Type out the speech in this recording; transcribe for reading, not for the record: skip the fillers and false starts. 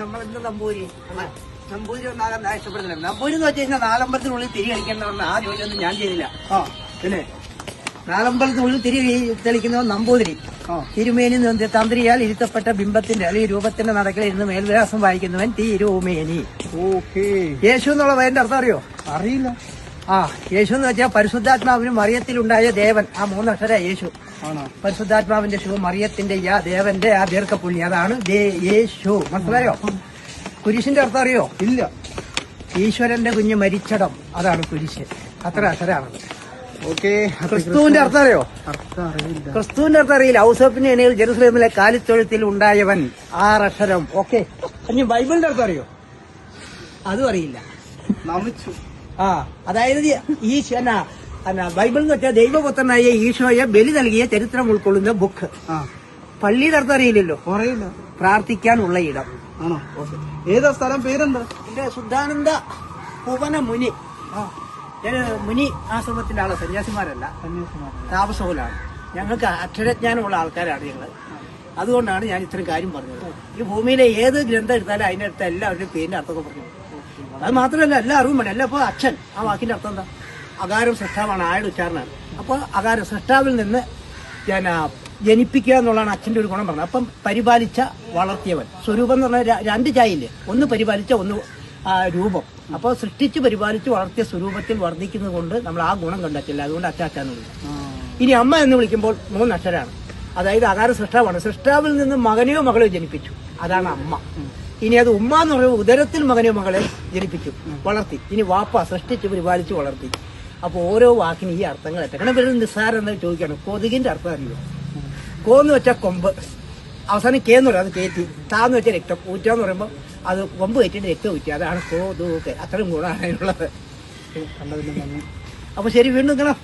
നമ്മളെന്ത് നമ്പൂരി നമ്പൂരി ഒന്നാകാൻ ഇഷ്ടപ്പെടുന്നില്ല. നമ്പൂരി എന്ന് വെച്ച് കഴിഞ്ഞാൽ നാലമ്പലത്തിനുള്ളിൽ തിരി കളിക്കേണ്ടവന്ന ആ ജോലിയൊന്നും ഞാൻ ചെയ്തില്ല. പിന്നെ നാലമ്പലത്തിനുള്ളിൽ തിരി തെളിക്കുന്നവൻ നമ്പൂതിരി. തിരുമേനി തന്ത്രിയാൽ ഇരുത്തപ്പെട്ട ബിംബത്തിന്റെ അല്ലെങ്കിൽ രൂപത്തിന്റെ നടക്കിൽ ഇരുന്ന് മേൽവിലാസം വായിക്കുന്നവൻ തിരുമേനി. യേശു എന്നുള്ള പേരിന്റെ അർത്ഥം അറിയോ? അറിയില്ല. യേശു എന്ന് വെച്ചാൽ പരിശുദ്ധാത്മാവിനും മറിയത്തിലുണ്ടായ ദേവൻ. ആ മൂന്നക്ഷര യേശു. പരിശുദ്ധാത്മാവിന്റെ ശിവ മറിയത്തിന്റെ ദേവന്റെ ആ ദീർഘപുണ്യ, അതാണ് യേശു. മനസ്സിലായോ? കുരിശിന്റെ അർത്ഥം അറിയോ? ഇല്ല. ഈശ്വരന്റെ കുഞ്ഞ് മരിച്ചടം, അതാണ് കുരിശ്. അത്ര അക്ഷരാണ്. ക്രിസ്തുവിന്റെ അർത്ഥം അറിയോ? ക്രിസ്തുവിന്റെ അർത്ഥം അറിയില്ല. ഔസേപ്പിന്റെ ഇണയിൽ ജെറുസലേമിലെ കാലിത്തൊഴുത്തിൽ ഉണ്ടായവൻ, 6 അക്ഷരം. ഓക്കെ. ഇനി ബൈബിളിന്റെ അർത്ഥം അറിയോ? അതും അറിയില്ല. അതായത് ബൈബിൾ എന്ന് വെച്ചാൽ ദൈവപുത്രനായ ഈശോയെ ബലി നൽകിയ ചരിത്രം ഉൾക്കൊള്ളുന്ന ബുക്ക്. പള്ളിയുടെ അർത്ഥം അറിയില്ലല്ലോ? അറിയില്ല. പ്രാർത്ഥിക്കാനുള്ള ഇടം. ആണോ? ഏതാ സ്ഥലം? പേരെന്താ? എന്റെ ശുദ്ധാനന്ദ ഭുവന മുനി. മുനി ആശ്രമത്തിന്റെ ആള്, സന്യാസിമാരല്ല, താപസവുലാണ്. ഞങ്ങൾക്ക് അക്ഷരജ്ഞാനമുള്ള ആൾക്കാരാണ് ഞങ്ങൾ. അതുകൊണ്ടാണ് ഞാൻ ഇത്രയും കാര്യം പറഞ്ഞത്. ഈ ഭൂമിയിലെ ഏത് ഗ്രന്ഥം എടുത്താലും അതിന്റെ അടുത്ത് എല്ലാവരുടെയും പേരിന്റെ അർത്ഥമൊക്കെ പറഞ്ഞു. അത് മാത്രമല്ല എല്ലാ അറിവും വേണം. അല്ല, ഇപ്പൊ അച്ഛൻ, ആ വാക്കിന്റെ അർത്ഥം എന്താ? അകാരം സൃഷ്ടാവാണ്, ആയുടെ ഉച്ചാരണമാണ്. അപ്പൊ അകാരം സൃഷ്ടാവിൽ നിന്ന് ജനിപ്പിക്കുക എന്നുള്ളതാണ് അച്ഛന്റെ ഒരു ഗുണം പറഞ്ഞത്. അപ്പം പരിപാലിച്ച വളർത്തിയവൻ. സ്വരൂപം എന്ന് പറഞ്ഞാൽ 2 ചായയില്ലേ? ഒന്ന് പരിപാലിച്ച, ഒന്ന് രൂപം. അപ്പോൾ സൃഷ്ടിച്ച് പരിപാലിച്ച് വളർത്തിയ സ്വരൂപത്തിൽ വർദ്ധിക്കുന്നത് കൊണ്ട് നമ്മൾ ആ ഗുണം കണ്ടെത്തില്ല. അതുകൊണ്ട് അച്ചാച്ചാന്ന് വിളിക്കും. ഇനി അമ്മ എന്ന് വിളിക്കുമ്പോൾ 3 അക്ഷരമാണ്. അതായത് അകാര സൃഷ്ടാവാണ്. സൃഷ്ടാവിൽ നിന്ന് മകനെയോ മകളെയോ ജനിപ്പിച്ചു, അതാണ് അമ്മ. ഇനി അത് ഉമ്മ എന്ന് പറയുമ്പോൾ ഉദരത്തിൽ മകനെയോ മകളെ ജനിപ്പിച്ചു, വളർത്തി. ഇനി വാപ്പ സൃഷ്ടിച്ച് പരിപാലിച്ച് വളർത്തി. അപ്പോൾ ഓരോ വാക്കിന് ഈ അർത്ഥങ്ങൾ എത്തണം. പിന്നെ നിസ്സാരം എന്ന് ചോദിക്കണം. കൊതുകിന്റെ അർത്ഥം അറിയോ? കോന്ന് വെച്ചാൽ കൊമ്പ്, അവസാനം കേന്ന് പറയും, അത് കയറ്റി. താന്ന് വെച്ചാൽ രക്തം. ഊറ്റാന്ന് പറയുമ്പോൾ അത് കൊമ്പ് കയറ്റിട്ട് രക്തം ഊറ്റി, അതാണ് കൊതുക്. അത്രയും ഗുണമാണ് അതിനുള്ളത്. അപ്പൊ ശരി, വീണ്ടും കാണാം.